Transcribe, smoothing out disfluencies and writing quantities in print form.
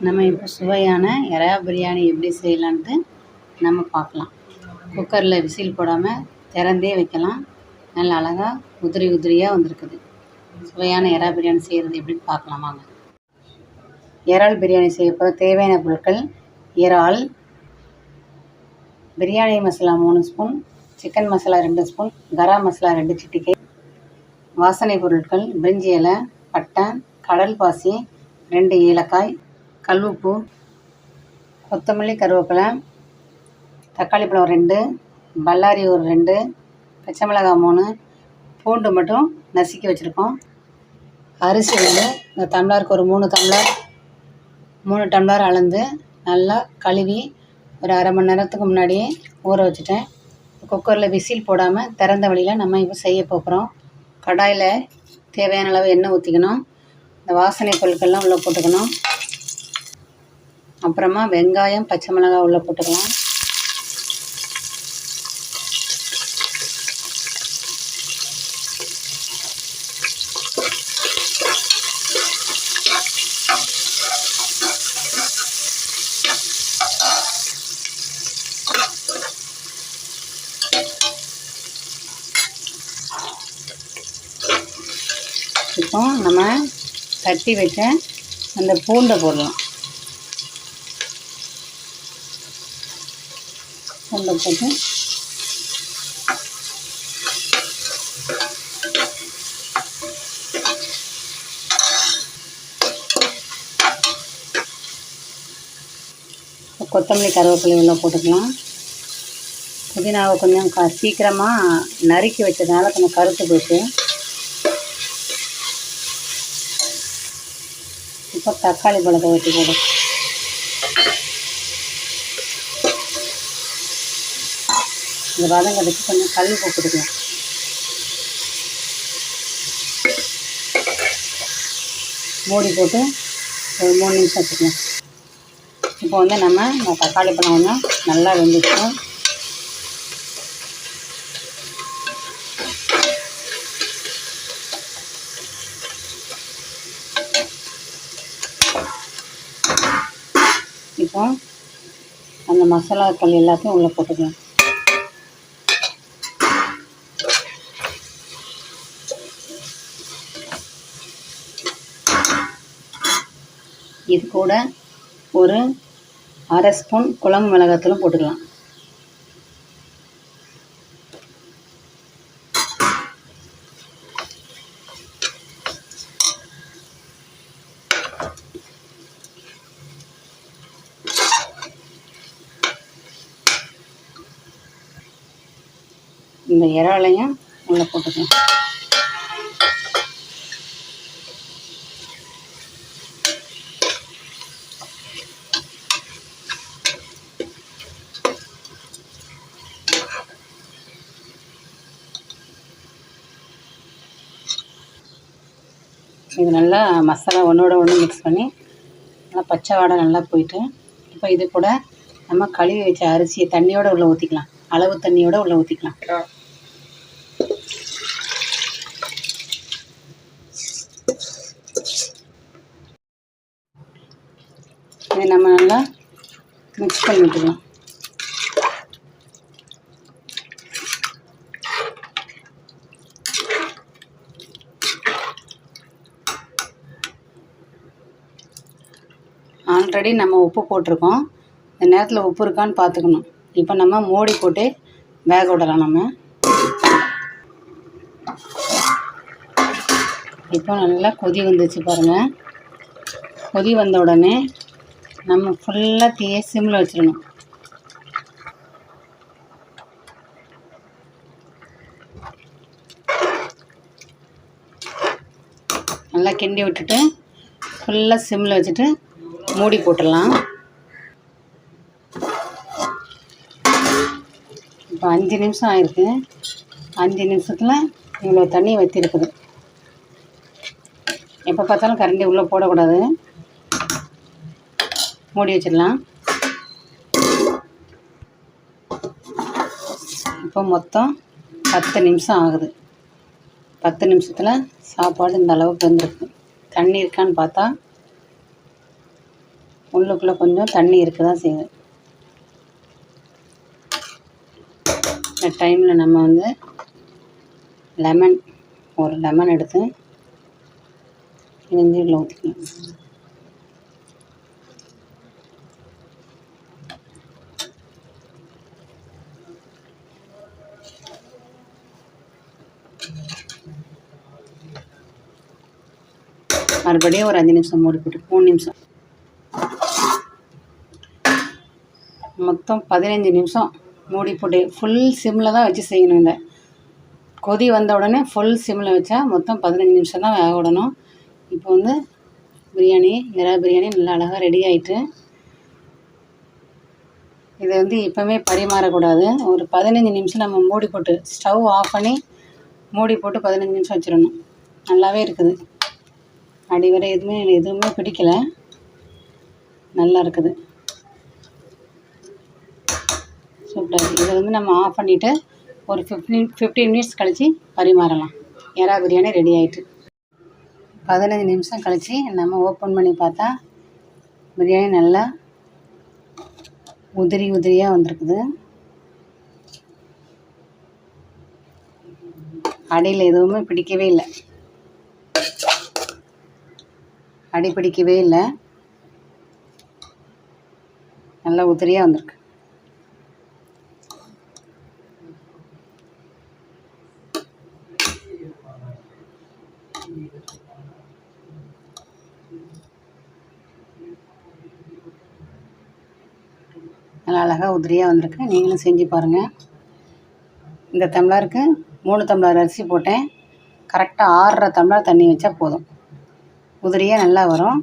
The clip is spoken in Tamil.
நம்ம இப்போ சுவையான எறா பிரியாணி எப்படி செய்யலான்ட்டு நம்ம பார்க்கலாம். குக்கரில் விசில் போடாமல் திறந்தே வைக்கலாம். நல்லா அழகாக உதிரி உதிரியாக வந்திருக்குது. சுவையான எறா பிரியாணி செய்கிறது எப்படின்னு பார்க்கலாம் வாங்க. இறால் பிரியாணி செய்யப்போ தேவையான பொருட்கள்: இறால், biryani masala 3 spoon, chicken masala 2 spoon, garam masala 2 சிட்டிகை, வாசனை பொருட்கள்: பிரிஞ்சி இலை, பட்டை, கடல் பாசி, 2 ஏலக்காய், கல்லுப்பு, கொத்தமல்லி, கருவேப்பிலை, தக்காளி பழம் 2, பல்லாரி ஒரு 2, பச்சை மிளகாய் 3, பூண்டு மட்டும் நசுக்கி வச்சுருக்கோம். அரிசி வந்து இந்த டம்ளருக்கு ஒரு 3 டம்ளர் அளந்து நல்லா கழுவி ஒரு அரை மணி நேரத்துக்கு முன்னாடியே ஊற வச்சுட்டேன். குக்கரில் விசில் போடாமல் திறந்த வழியில் நம்ம இப்போ செய்ய போகிறோம். கடாயில் தேவையான அளவு எண்ணெய் ஊற்றிக்கணும். இந்த வாசனை பொருட்கள்லாம் உள்ளே போட்டுக்கணும். அப்புறமா வெங்காயம், பச்சை மிளகாய் உள்ளே போட்டுக்கலாம். இப்போ நம்ம தட்டி வச்ச அந்த பூண்டை போடலாம். பூண்டை போட்டு கொத்தமல்லி, கருவேப்பிலை உள்ள போட்டுக்கலாம். புதினாவை கொஞ்சம் சீக்கிரமாக நறுக்கி வச்சதுனால கொஞ்சம் கருத்து போச்சு. இப்போ தக்காளி பழத்தை ஊற்றி போடும். இந்த வதங்கிறதுக்கு கொஞ்சம் கல் போட்டுக்கலாம். மூடி போட்டு ஒரு 3 நிமிஷம் வச்சுக்கலாம். இப்போ வந்து நம்ம இந்த தக்காளி பழம் வந்து நல்லா வெந்துச்சோம். இப்போ அந்த மசாலாக்கள் எல்லாத்தையும் உள்ளே போட்டுக்கலாம். இது கூட ஒரு அரை ஸ்பூன் குழம்பு மிளகாத்தூளும் போட்டுக்கலாம். இந்த இறாலையும் உள்ளே போட்டுக்கலாம். இது நல்லா மசாலா ஒன்றோட ஒன்று மிக்ஸ் பண்ணி நல்லா பச்சை வாடை நல்லா போயிட்டு, இப்போ இது கூட நம்ம கழுவி வச்ச அரிசியை தண்ணியோடு உள்ளே ஊற்றிக்கலாம். அளவு தண்ணியோடு உள்ளே ஊற்றிக்கலாம். இதை நம்ம நல்லா மிக்ஸ் பண்ணி விட்டுக்கலாம். ஆல்ரெடி நம்ம உப்பு போட்டிருக்கோம். இந்த நேரத்தில் உப்பு இருக்கான்னு பார்த்துக்கணும். இப்போ நம்ம மூடி போட்டு வேக விடலாம். நம்ம இப்போ நல்லா கொதி வந்துச்சு பாருங்கள். கொதி வந்த உடனே நம்ம ஃபுல்லாக தீயை சிம்மில் வச்சிடணும். நல்லா கிண்டி விட்டுட்டு ஃபுல்லாக சிம்மில் வச்சுட்டு மூடி போட்டுடலாம். இப்போ 5 நிமிஷம் ஆயிருக்கு. 5 நிமிஷத்தில் இவ்வளோ தண்ணி வற்றிருக்குது. எப்போ பார்த்தாலும் கரண்டி உள்ளே போடக்கூடாது. மூடி வச்சிடலாம். இப்போ மொத்தம் 10 நிமிஷம் ஆகுது. 10 நிமிஷத்தில் சாப்பாடு இந்த அளவுக்கு வந்துருக்கு. தண்ணி இருக்கான்னு பார்த்தா உள்ளுக்குள்ளே கொஞ்சம் தண்ணி இருக்க தான் செய்யுது. இந்த டைமில் நம்ம வந்து ஒரு லெமன் எடுத்து இதில் ஊற்றிக்கலாம். மறுபடியும் ஒரு 5 நிமிஷம் மூடி போட்டு 3 நிமிஷம், மொத்தம் 15 நிமிஷம் மூடி போட்டு ஃபுல் சிம்மில் தான் வச்சு செய்யணும். இந்த கொதி வந்த உடனே ஃபுல் சிம்மில் வச்சா மொத்தம் 15 நிமிஷம் தான் வேக விடணும். இப்போ வந்து இறா பிரியாணி நல்லா அழகாக ரெடி ஆகிட்டு, இதை வந்து இப்போவே பரிமாறக்கூடாது. ஒரு 15 நிமிஷம் நம்ம மூடி போட்டு ஸ்டவ் ஆஃப் பண்ணி மூடி போட்டு 15 நிமிஷம் வச்சிடணும். நல்லாவே இருக்குது. அடி வரை எதுவுமே பிடிக்கலை, நல்லா இருக்குது, சூப்பராக இருக்குது. இதை வந்து நம்ம ஆஃப் பண்ணிவிட்டு ஒரு 15 மினிட்ஸ் கழித்து பரிமாறலாம். இறா பிரியாணி ரெடி ஆகிட்டு. 15 நிமிஷம் கழித்து நம்ம ஓப்பன் பண்ணி பார்த்தா பிரியாணி நல்லா உதிரியாக வந்திருக்குது. அடியில் எதுவுமே பிடிக்கவே இல்லை, அடி பிடிக்கவே இல்லை, நல்லா உதிரியாக வந்திருக்கு. நல்லா அழகாக உதிரியாக வந்திருக்கு. நீங்களும் செஞ்சு பாருங்கள். இந்த டம்ளருக்கு 3 டம்ளர் அரிசி போட்டேன். கரெக்டாக 6.5 டம்ளர் தண்ணி வச்சா போதும், உதிரியாக நல்லா வரும்.